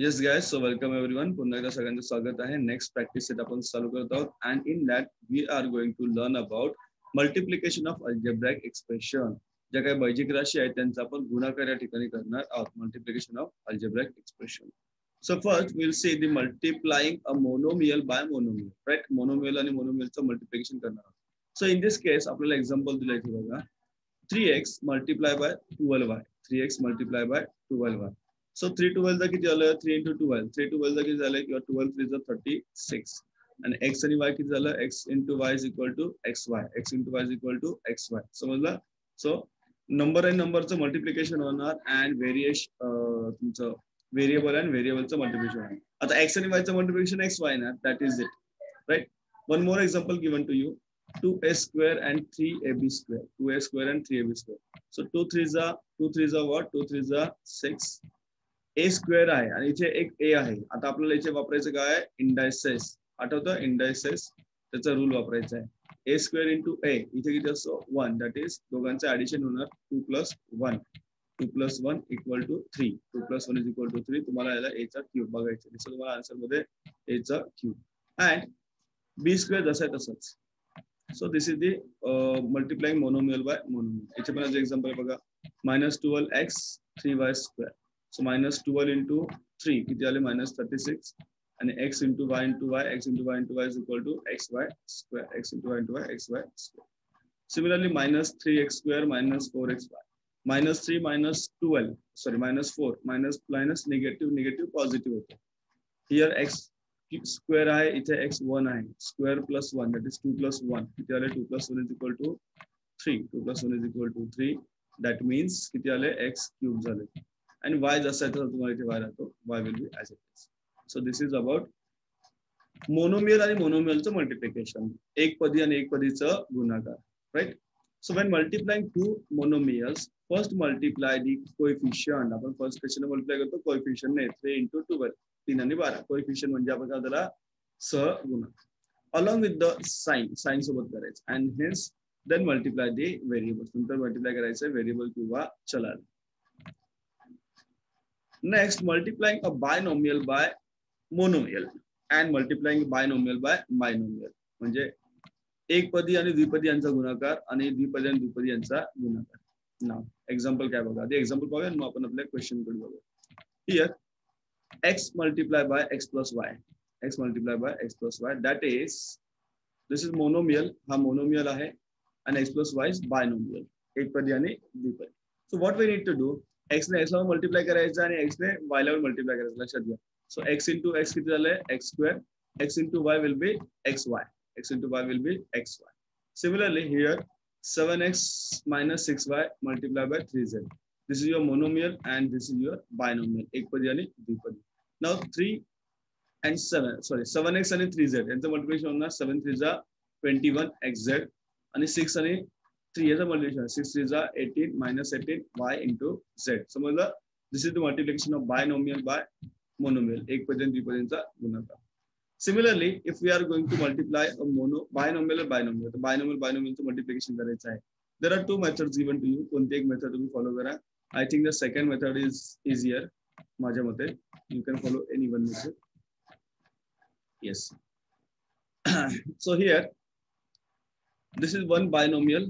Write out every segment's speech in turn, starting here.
Yes guys, so welcome everyone. पुन्हा एकदा सगळ्यांचं स्वागत आहे. नेक्स्ट प्रॅक्टिस सेट आपण चालू करत आहोत and in that we are going to learn about multiplication of algebraic expression. ज्या काही बैजिक राशी आहेत त्यांचा आपण गुणाकार या ठिकाणी करणार आहोत. Multiplication of algebraic expression. So first we'll see the multiplying a monomial by monomial, right? Monomial आणि monomialचं मल्टिप्लिकेशन करणार आहोत. So in this case आपल्याला एक्झाम्पल दिलं इथे बघा 3x multiply by 12y. 3x multiply by 12y. So 3 12 किती झालं 3 into 12 3 12 किती झालं किंवा 12 3 36 आणि x आणि y किती झालं x into y is equal to xy x into y is equal to xy समजलं. सो नंबर आणि नंबरचं मल्टिप्लिकेशन होणार अँड तुमचं व्हेरिएबल आणि व्हेरिएबलचं मल्टिप्लिकेशन होणार. आता x आणि y चं मल्टिप्लिकेशन xy ना that is it right. One more example given to you 2a square and 3ab square 2a square and 3ab square. So 2 3 what 2 3 6 A square आहे आणि इथे एक ए आहे. आता आपल्याला इथे वापरायचं काय इंडायसेस आठवतं इंडायसेस त्याचा रूल वापरायचा आहे. ए स्क्वेअर इंटू ए इथे किती असतो 1 दॅट इज दोघांचं ऍडिशन होणार 2 + 1 2 + 1 = 3 2 + 1 = 3. तुम्हाला याला ए चा क्यूब बघायचा दिसतो तुम्हाला आन्सर मध्ये ए चा क्यूब अँड बी स्क्वेअर जसं आहे तसंच. So this is the multiplying monomial bye monomial. इथे पण एक्झाम्पल बघा -12x 3y². So -12 into 3 किती आले -36 आणि x into y into y x into y into y is equal to xy square x into y into y xy square. Similarly -3x square -4xy -3 -12 sorry -4 minus negative positive होतं. Here x square आहे इथे x 1 आहे square plus 1 that is 2 + 1 किती आले 2 + 1 is equal to 3 2 + 1 is equal to 3 that means किती आले x cube झाले. आणि y जसा आहे तुम्हाला इथे y राहतो y will be as it is. So this is about monomial आणि मोनोमियलचं मल्टिप्लिकेशन एक पदी आणि एक पदीचं गुणाकार right. So when multiplying two monomials first multiply the coefficient. आपण फर्स्ट क्वेश्चन मल्टिप्लाय करतो कोएफिशियंट ने 3 × 12 3 आणि 12 कोएफिशियंट म्हणजे आपण काय त्याला सहगुणक अलॉंग विथ द साइन सोबत करायचं and hence then multiply the variables. नंतर मल्टिप्लाय करायचं व्हेरिएबल किंवा चलाला. Next, multiplying a binomial by monomial and multiplying binomial by binomial. म्हणजे एक पदी आणि द्विपदी यांचा गुणाकार आणि द्विपदी आणि द्विपदी यांचा गुणाकार. नाव एक्झाम्पल काय बघा ते एक्झाम्पल पाहूया मग आपण आपल्या क्वेश्चन कडे बघूया. Here x multiplied by x plus y x multiplied by x plus y that is this is monomial. हा मोनोमियल आहे आणि x plus y is binomial एक पदी आणि द्विपदी. So what we need to do x ने x ला multiply करायचं आणि x ने y ला मल्टिप्लाय करायचं लक्षात घ्या. सो x into x किती झालंय x square x into y will be xy x into y will be xy. Similarly here 7x - 6y multiplied by 3z. This is your monomial and this is your binomial एकपदी आणि द्विपदी. Now 3 and 7 sorry 7x आणि 3z यांचं multiplication होणार 7 3 21 xz आणि 6 आणि 3 याचा multiplication 6 3 18 -18 y into z. समजलं. This is the multiplication of binomial by monomial एक पदी आणि द्विपदींचा गुणाकार. Similarly if we are going to multiply a binomial binomial तर बायनोमियलचं मल्टिप्लिकेशन करायचं आहे. There are two methods given to you. कोणती एक मेथड तुम्ही फॉलो करा. I think the second method is easier माझ्या मते. You can follow any one method. Yes. So here this is one binomial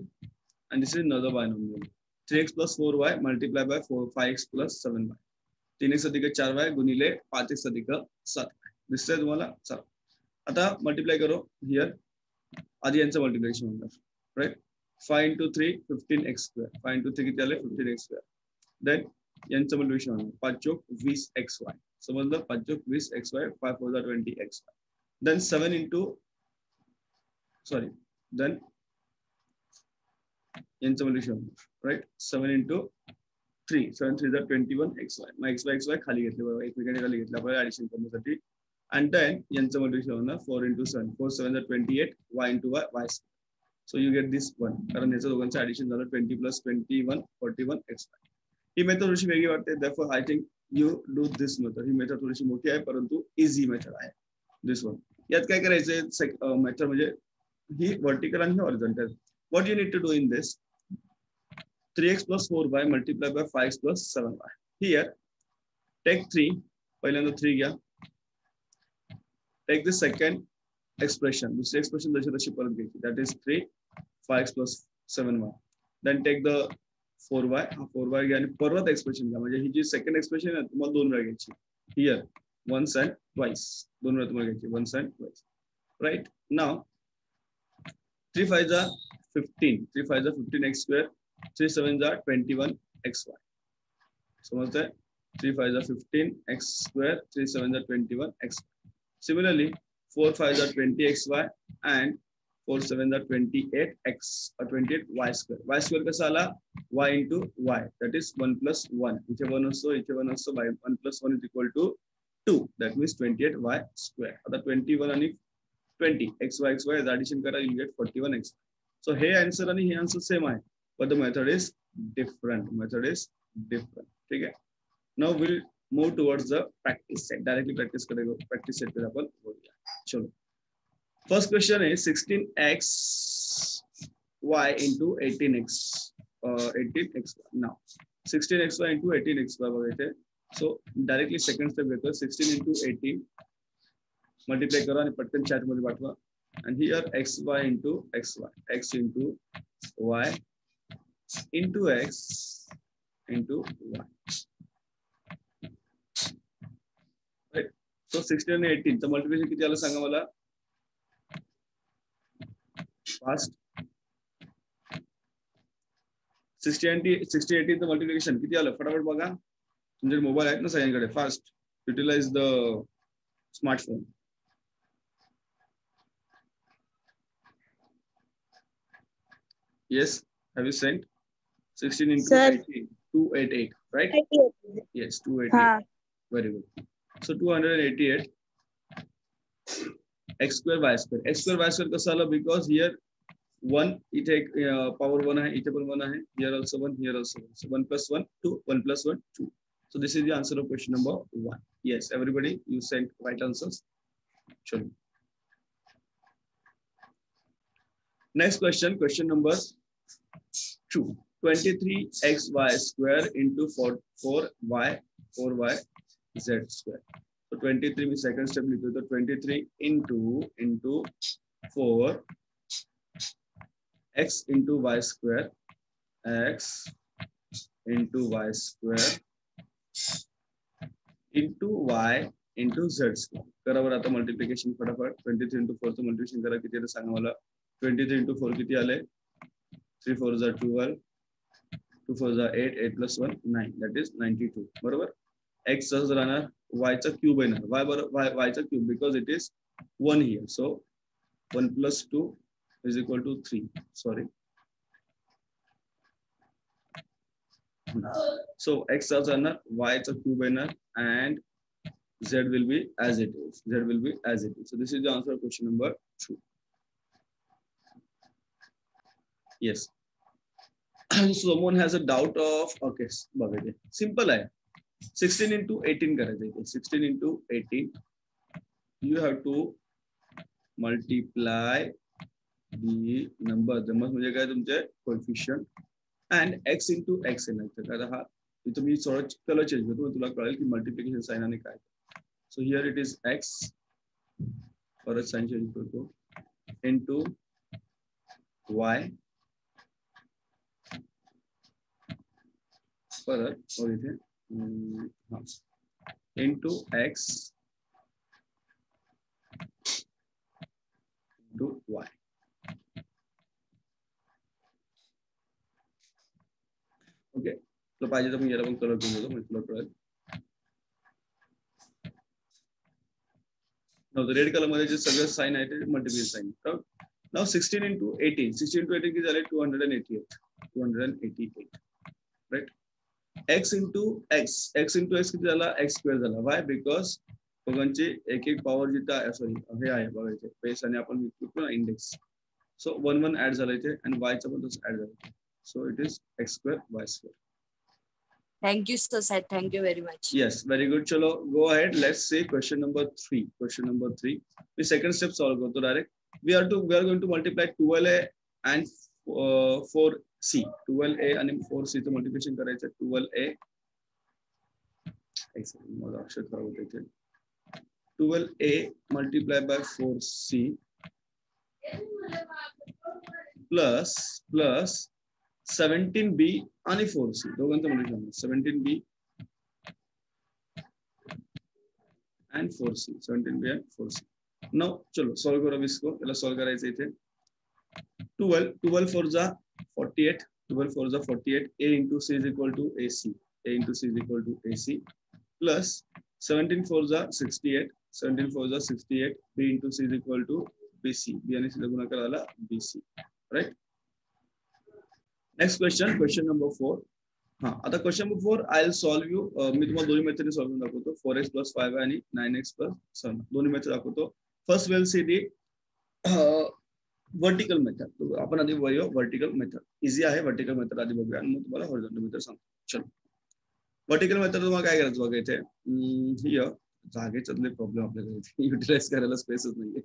and this is another binomial. 3x plus 4y multiplied by 5x plus 7y. 3x अधिक 4y गुणिले 5x अधिक 7y. दिसतंय तुम्हाला. चला आता multiply करो. Here आधी यांचं मल्टिप्लिकेशन होणार राईट. 5 × 3 15x². 5 × 3 किती आले 15x². देन यांचं मल्टिप्लिकेशन होणार 5 चोक 20xy. समजलं. 5 चोक 20xy 5 4 20xy. Then 7 into sorry then यांचं मल्टिप्लिकेशन राईट 7 into 3 7 3 21xy. मग xy खाली घेतले बघा एकमेकांच्या खाली घेतले आपल्याला ऍडिशन करण्यासाठी. अँड देन यांचं मल्टिप्लिकेशन होणार 4 × 7 4 7 28 y into y. So you get this one कारण याचं दोघांचं ऍडिशन झालं 20 + 21 41xy. ही मेथड थोडीशी वेगळी वाटते. therefore I think you do this method. ही मेथड थोडीशी मोठी आहे परंतु इझी मेथड आहे दिस वन. यात काय करायचंय मेथड म्हणजे ही वर्टिकल आणि horizontal. What you need to do in this 3x plus 4y multiplied by 5x plus 7y. Here, take 3 पहिल्यांदा 3 घ्या. टेक द सेकंड एक्सप्रेशन, दुसरी एक्सप्रेशन जशी तशी परत घ्यायची. That is 3 5x plus 7y. Then take the 4y, हा 4y घ्या आणि परत एक्सप्रेशन घ्या. म्हणजे ही जी सेकंड एक्सप्रेशन आहे तुम्हाला 2 वेळा घ्यायची. हियर once and twice, 2 वेळा तुम्हाला घ्यायची, once and twice. Right now 3 5s are 15, 3 5s are 15x square, 3 7s are 21xy. समजतंय? 3 5s are 15x square, 3 7s are 21xy. Similarly 4 5s are 20xy and 4 7s are 28x or 28y square. Y square कसा आला? Y into y, that is 1 plus 1. इथे 1 असतो, इथे 1 असतो. 1 plus 1 is equal to 2. That means 28y square. आता 21 आणि 20 xy याचं addition करा, you get 41x. So hey answer आणि हे answer same आहे, but the method is different. Method is different. ठीक आहे. Now we'll move towards the practice set. Directly practice करेगा. Practice set पे अपन बोलिए. चलो. First question is 16x y into 18x. 18xy. Now 16xy into 18xy बघायचे. So directly second step घेतो. 16 into 18 multiply करा आणि पटकन chat मध्ये पाठवा. And here xy into xy, x into y into x into y. Right? So 16 and 18 चं multiplication किती आलं सांगा मला. फास्ट 60 18 चं मल्टिप्लिकेशन किती आलं फटाफट बघा. तुमचे मोबाईल आहेत ना सगळ्यांकडे. Fast utilize the smartphone. Yes, have you sent 16 into Sir. 18 288, right? Yes, 288. Very good. So 288 x square y square. X square y square कसं आलं? Because here 1 इथे एक power 1 आहे, इथे पण 1 आहे. Here also 1, here also 1. So 1 plus 1 2, 1 plus 1 2. So this is the answer of question number 1. Yes, everybody, you sent right answers. Sure. Next question, question number 2. 23xy square into 4y z square. So 23 में second step लिखो तो 23 into 4 x into y square, x into y square into y into z square. करा बरं आता multiplication फटाफट. 23 into 4 चं multiplication करा. किती आहे सांगा मला. 23 into 4 किती आले? 3 4s are 12, 2 4s are 8, 8 plus 1 9, that is 92. बरोबर. x सहज राहणार, y चा क्यूब येणार. y बरोबर y चा cube because it is 1 here. So 1 plus 2 is equal to 3. Sorry. So x सहज राहणार, y चा क्यूब येणार and z will be as it is. Z will be as it is. So this is the answer of question number 2. Yes. Someone has a doubt of, okay, बघा simple आहे. 16 into 18 करायचं. 16 into 18 you have to multiply the numbers म्हणजे काय तुमचे coefficient and x into x येणार. तर हा इथं मी थोडं कलर चेंज करतो, तुला कळेल की मल्टिप्लिकेशन साइन आणि काय. So here it is x, परत साइन चेंज करतो, into y परत और इथे into x into y. Okay, तो पाहिजे तर मी याला पण कलर करून देतो म्हणजे तुला कळेल. Now the red color मध्ये जे सगळे साइन आहे ते मल्टिप्लिकेशन साइन. Now 16 into 18 किती झाले? 288 right. x into x किती झाला? x square झाला. Why? Because दोघांची एक एक पॉवर जिथं सॉरी हे आहे बघायचे बेस आणि आपण लिखतो ना इंडेक्स. सो 1 1 ऍड झालं इथे आणि y चा पण तसं ऍड झालं. So it is x square y square. Thank you, sir. Thank you very much. Yes, very good. Chalo, go ahead. Let's see question number 3. Question number 3. We second step solve करतो direct. We are going to multiply 12a and 4c. 12a आणि 4c चं multiplication करायचं. 12a एक second, माझं अक्षर खराब होते इथे. 12a multiplied by 4c plus 17b आणि 4c दोघांचं multiplication 17b and 4c 17b and 4c. Now चलो सॉल्व करो इसको. याला सॉल्व करायचं इथे. 12 4 जा 48, 12 4 जा 48, a into c is equal to ac, a into c is equal to ac plus 17 4 जा 68, 17 4 जा 68, b into c is equal to bc, b आणि c ला गुणाकार आला bc, right. Next question, question number 4. हाँ, आता question number 4 I will solve you. मी तुम्हाला दोन्ही मेथडने सॉल्व करून दाखवतो. 4x + 5y आणि 9x + 7 दोन्ही मेथड दाखवतो. First will see the vertical method. आपण आधी बघूया वर्टिकल मेथड. इझी आहे वर्टिकल मेथड, आधी बघूया आणि मग तुम्हाला हॉरिझॉन्टल मेथड सांगतो. चलो वर्टिकल मेथड तुम्हाला काय करायचं बघा इथे. हियर जागेच्यातले प्रॉब्लेम आपल्याला इथे युटिलाइज करायला स्पेसच नाहीये.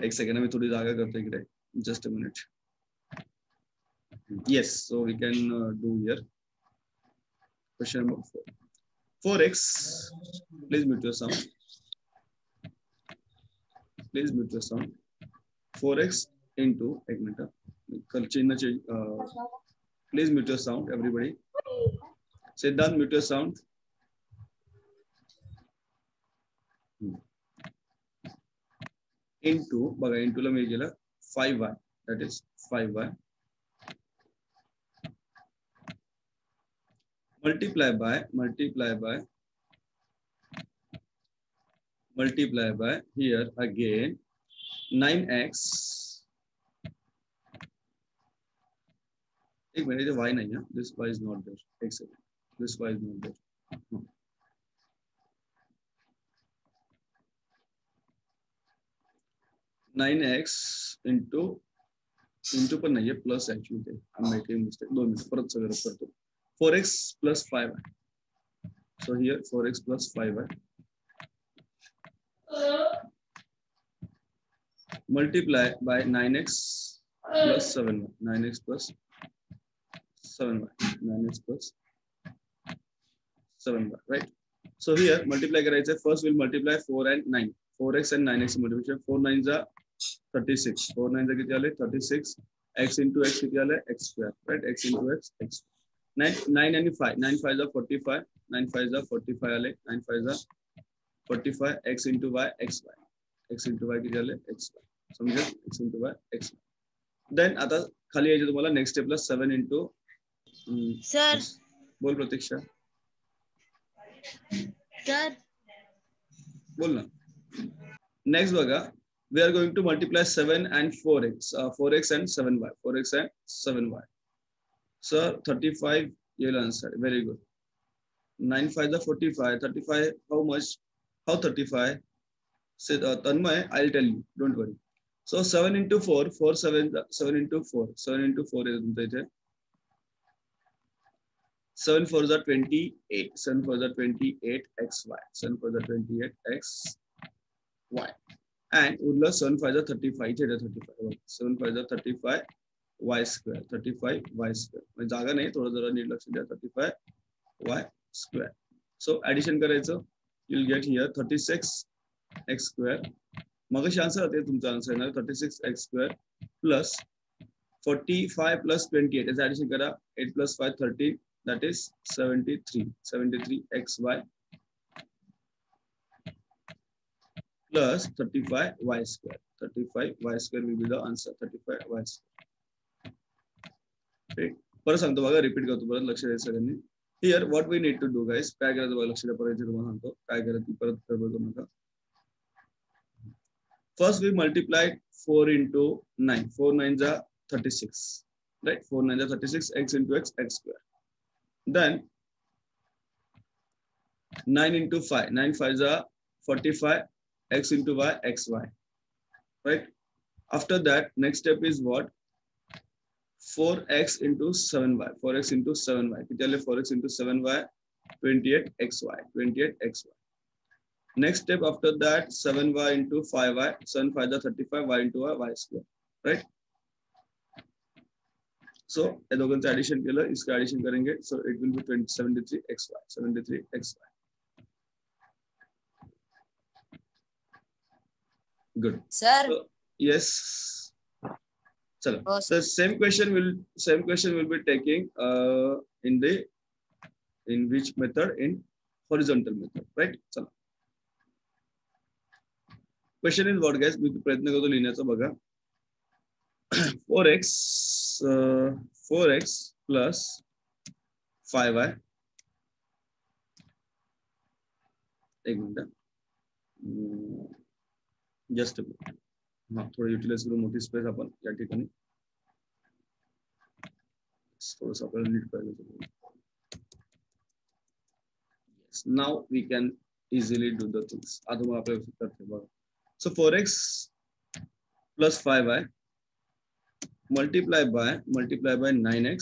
एक सेकंड मी थोडी जागा करतो इकडे. Just a minute. Yes, so we can do here. Question number 4. 4x, please mute your sound. Please mute your sound. 4x into, एक minute, please mute your sound, everybody. Siddharth, mute your sound. Into, बघा into ला मी गेला 5y, that is 5y. multiply by here again 9x. एक minute, y नहीं है, this y is not there. एक second, this y is not there. No. 9x into पर नहीं है, plus actually I'm making mistake. 2 minute परत सगळं करतो. 4x plus 5y. So here 4x plus 5y multiply by 9x plus 7y. 9x plus 7y. 9x plus 7y. Right. So here multiply करायचं. First we'll multiply 4 and 9. 4x and 9x multiplication. 4 9 जा 36. 4 9 जा किती आले 36. X into x किती आले x square. Right. X into x x. 9 and 5. 9 5 are 45. 9 5 are 45 आले. 9 5 are 45. X into y x y. X into y किती आले x y. समझे? X into y x y. Then आता खाली यायचं तुम्हाला next step ला 7 into सर बोल प्रतीक्षा. Sir बोल ना. Next बघा, we are going to multiply 7 and 4x. 4x and 7y. 4x and 7y. Sir, 35 you'll answer. Very good. 9 5 are 45. 35 how much? How 35? Say Tanmay, I'll tell you. Don't worry. So 7 into 4. 7 into 4. 7 into 4 is 7 4s are 28. 7 4s are 28 xy. 7 4s are 28 xy. And urla 7 5s are 35. 35. 7 5s are 35. y square. 35 y square. म्हणजे जागा नाही, थोडं जरा NEET लक्ष द्या. 35 y square. So addition करायचं. You'll get here 36 x square. मगाशी answer होते, तुमचा आन्सर येणार 36 x square plus 45 plus 28. याचं ऍडिशन करा. 8 plus 5 13. That is 73. 73 xy plus 35 y square. 35 y square will be the answer. 35 y square. परत सांगतो बघा, रिपीट करतो परत, लक्ष द्यायचं सगळ्यांनी. Here what we need to do guys. काय करायचं बघा, लक्ष द्या. परत तुम्हाला सांगतो काय करायचं, परत करू नका. First we multiply 4 into 9. 4 9s are 36. Right. 4 9s are 36. X into x x square. Then 9 into 5. 9 5s are 45. X into y xy. Right. After that, next step is what? 4x into 7y. 4x into 7y. किती आले 4x into 7y? 28 xy. 28 xy. Next step after that 7y into 5y. 7 5 are 35. Y into y square. Right? So ये दोनों का addition केला, इसका addition करेंगे. So it will be 73 xy. 73 xy. Good. Sir. So, yes. Chalo. Oh, The same question will be taking in which method? In horizontal method, right? Chalo. Question is what, guys? मी प्रयत्न करतो लिहिण्याचा बघा. 4x plus 5y. एक minute. Just हा थोडं utilise करू मोठी space आपण या ठिकाणी थोडंसं आपल्याला नीट पाहिजे. Now we can easily do the things. आता मग आपल्याला करते बघा. सो 4x plus 5y multiply by 9x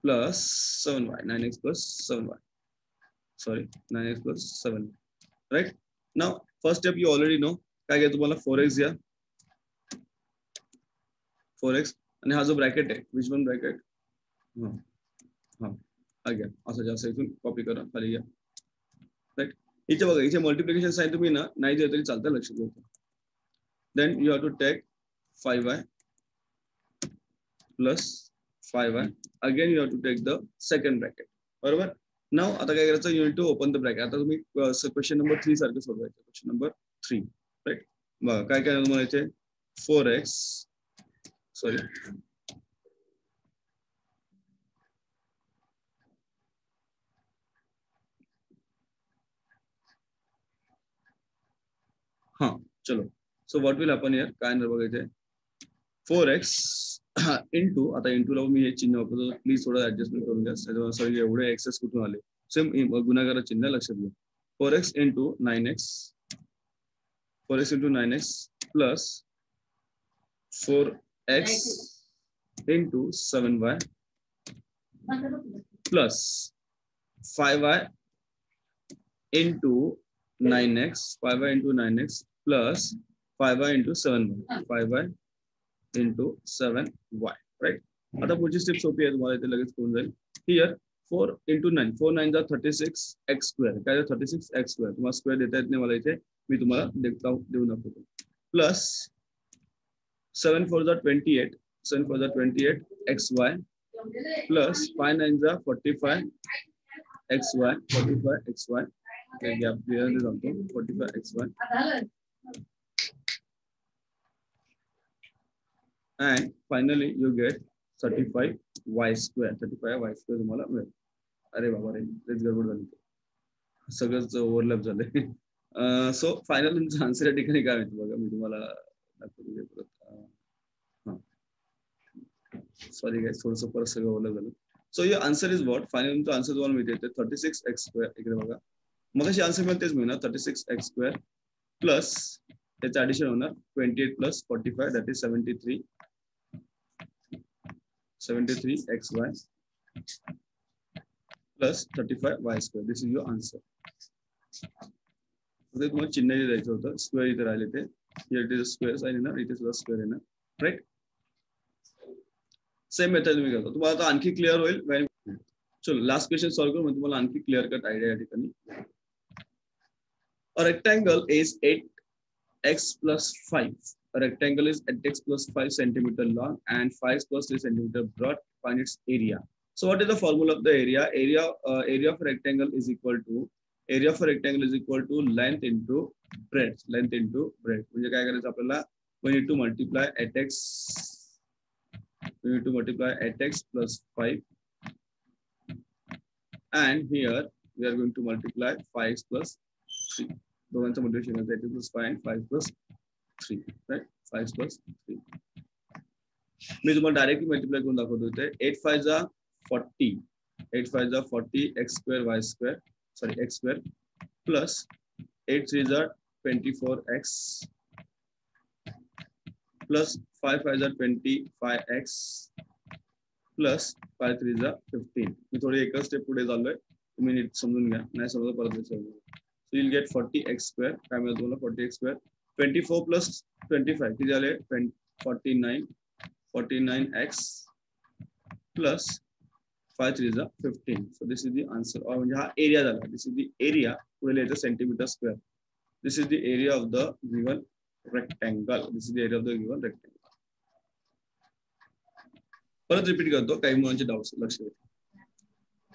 plus 7y. 9x plus 7y. Sorry, 9x plus 7. Right? Now, first step you already know. काय घ्या तुम्हाला 4x घ्या. 4x आणि हा जो ब्रॅकेट आहे, which one bracket? हा घ्या. असं जास्त इथून कॉपी करा, खाली घ्या. राईट. इथे बघा, इथे मल्टिप्लिकेशन साइन तुम्ही ना नाही दिलं तरी चालतं, लक्षात घ्या. Then you have to take 5y plus 5y. Again you have to take the second bracket. बरोबर. Now आता काय करायचं, you need to open the bracket. आता तुम्ही क्वेश्चन नंबर 3 सारखं सोडवायचं. Question number 3. राईट. बघा काय काय तुम्हाला इथे 4x सॉरी हाँ चलो. So what will happen here, काय नाही बघा इथे 4x इंटू, आता इंटू ला मी हे चिन्ह वापरतो, प्लीज थोडं ऍडजस्टमेंट करून घ्या. सॉरी एवढे एक्सेस कुठून आले, सेम गुणाकाराचं चिन्ह लक्षात घ्या. 4x into 9x, 4x into 9x प्लस 4x इंटू 7y प्लस 5y into 9x, 5y into 9x प्लस 5y into 7y, 5y into 7y. Right. आता पुढची स्टेप सोपी आहे, तुम्हाला इथे लगेच करून जाईल. हियर 4 इंटू 9, 4 9 जा 36x स्क्वेअर. काय 36x स्क्वेअर तुम्हाला स्क्वेअर देता येत नाही मला इथे, मी तुम्हाला देऊ दाखवतो. प्लस 7 4 जा 28, 7 4 जा 28xy प्लस 5 9 जा 45xy, 45xy. गॅप क्लिअर जातो 45xy. And finally you get 35y square. 35y square तुम्हाला मिळेल. अरे बाबा रे, तेच गडबड झाली, सगळंच ओव्हरलॅप झालंय. सो फायनल तुमचं आन्सर या ठिकाणी काय माहिती बघा, मी तुम्हाला दाखवतो परत. सॉरी गाइस, थोडंसं परत सगळं ओव्हरलॅप झालं. So your answer is what, final तुमचं आन्सर तुम्हाला मिळते 36x स्क्वेअर. इकडे बघा, मग अशी आन्सर मिळेल तेच मिळणार 36x स्क्वेअर प्लस त्याचं ऍडिशन होणार 28 plus 45 that is 73xy plus 35y square. This is your answer. तुम्हाला चिन्ह द्यायचं होतं, स्क्वेअर इथे राहिले ते. Here it is a square sign येणार, इथे सुद्धा स्क्वेअर येणार. राईट. सेम मेथड तुम्ही करता, तुम्हाला आता आणखी क्लिअर होईल. चलो लास्ट क्वेश्चन सॉल्व्ह करू, तुम्हाला आणखी क्लिअर कट आयडिया या ठिकाणी. A rectangle is 8x plus 5. A rectangle is 8x plus 5 centimeter long and 5 plus 3 centimeter broad. Find its area. So what is the formula of the area? Area of a rectangle is equal to length into breadth. Length into breadth. म्हणजे काय करायचं आपल्याला, we need to multiply 8x plus 5, and here we are going to multiply 5 plus 3. दोघांचं multiplication आहे 8 plus 5 and 5 plus 3. Right? 5 plus 3. मी तुम्हाला directly multiply करून दाखवतो इथे. 8 5 जा 40, 8 5 जा 40 x square y square, sorry x square plus 8 3 जा 24x plus 5 5 जा 25x plus 5 3 जा 15. मी थोडी एकच स्टेप पुढे चाललोय, तुम्ही नीट समजून घ्या, नाही समजलं परत विचारू. So you'll get 40x square. काय मिळेल तुम्हाला 40x square. 24 plus 25 किती झाले 49, 49x plus 5 3 is 15. So this is the answer. और म्हणजे हा एरिया झाला. This is the area. पुढे लिहायचं centimetre square. This is the area of the given rectangle. This is the area of the given rectangle. परत repeat करतो, काही मुलांचे डाउट्स लक्ष द्या.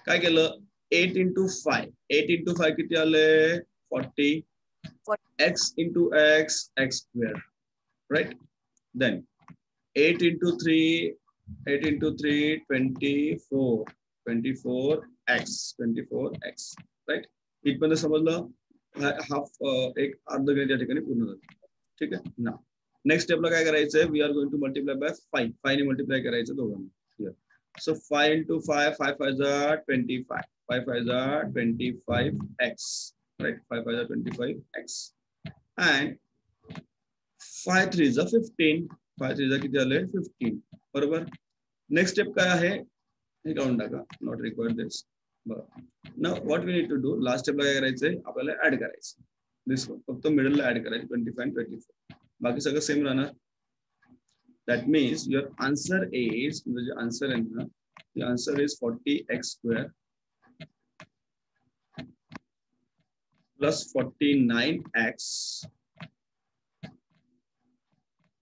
काय केलं, 8 into 5. 8 into 5 किती आले, 40. X into x, x square, right? Then 8 into 3, 8 into 3, 24. 24x, 24x, right? इथपर्यंत समजलं. हाफ एक अर्ध गणित या ठिकाणी पूर्ण झालं. ठीक आहे ना. नेक्स्ट स्टेपला काय करायचंय, we are going to multiply by 5. 5 ने मल्टिप्लाय करायचं दोघांना. सो 5 into 5, 5 5 are 25. 5 5 are 25x, right? 5 5 are 25x. And 5 3 is 15. 5 3 is किती आले, 15. बरोबर. नेक्स्ट स्टेप काय आहे, हे काढून टाका, नॉट रिक्वायर्ड दिस. बरं. Now what we need to do, last स्टेपला काय करायचंय, आपल्याला ऍड करायचं. दिस वन फक्त मिडलला ऍड करायचं, 25 and 24. बाकी सगळं सेम राहणार. That means your answer is, म्हणजे आन्सर आहे ना, the answer is 40x square plus 49x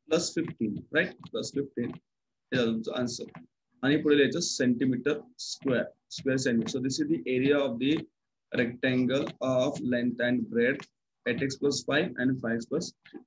plus 15, right? Plus 15 is the answer. आणि पुढे लिहायचं centimetre square, square centimetre. So this is the area of the rectangle of length and breadth 8x plus 5 and 5x plus 3.